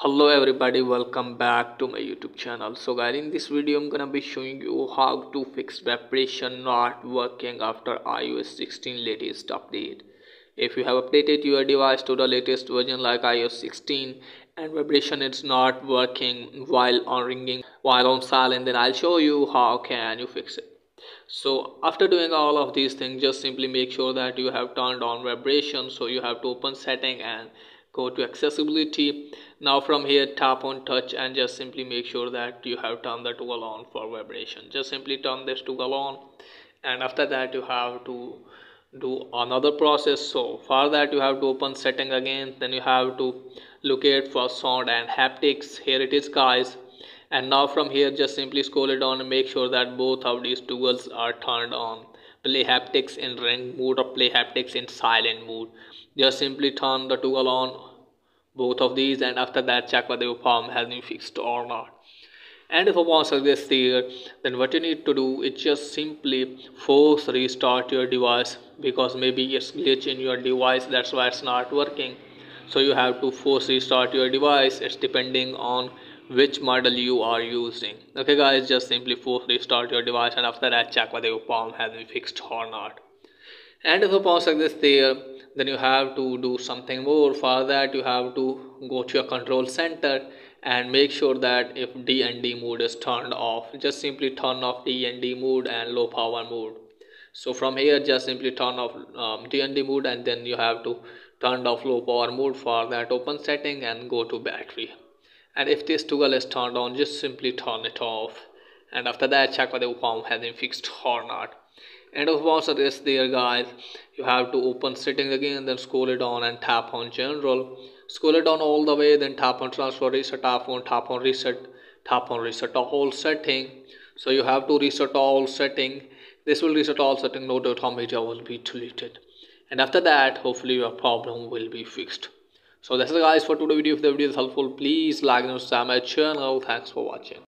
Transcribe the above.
Hello everybody, welcome back to my YouTube channel. So guys, in this video I'm gonna be showing you how to fix vibration not working after iOS 16 latest update. If you have updated your device to the latest version like iOS 16 and vibration is not working while on ringing, while on silent, then I'll show you how can you fix it. So after doing all of these things, just simply make sure that you have turned on vibration. So you have to open setting and go to accessibility. Now from here tap on touch and just simply make sure that you have turned the toggle on for vibration. Just simply turn this toggle on, and after that you have to do another process. So for that you have to open setting again, then you have to locate for sound and haptics. Here it is guys, and now from here just simply scroll it down and make sure that both of these toggles are turned on. Play haptics in ring mode or play haptics in silent mode. Just simply turn the toggle on both of these, and after that check whether your palm has been fixed or not. And if a bounce like this there, then what you need to do is just simply force restart your device, because maybe it's glitch in your device, that's why it's not working. So you have to force restart your device. It's depending on which model you are using. Okay guys, just simply force restart your device, and after that check whether your palm has been fixed or not. And if a pause like this there, then you have to do something more. For that you have to go to your control center and make sure that if D&D mode is turned off, just simply turn off D&D mode and low power mode. So from here just simply turn off D&D mode, and then you have to turn off low power mode. For that open setting and go to battery, and if this toggle is turned on, just simply turn it off, and after that check whether the palm has been fixed or not. And of course this there guys, you have to open settings again, then scroll it down and tap on general. Scroll it down all the way, then tap on transfer reset iPhone, tap on reset all setting. So you have to reset all setting. This will reset all setting, no data media will be deleted, and after that hopefully your problem will be fixed. So that's it guys for today's video. If the video is helpful, please like and subscribe my channel. Thanks for watching.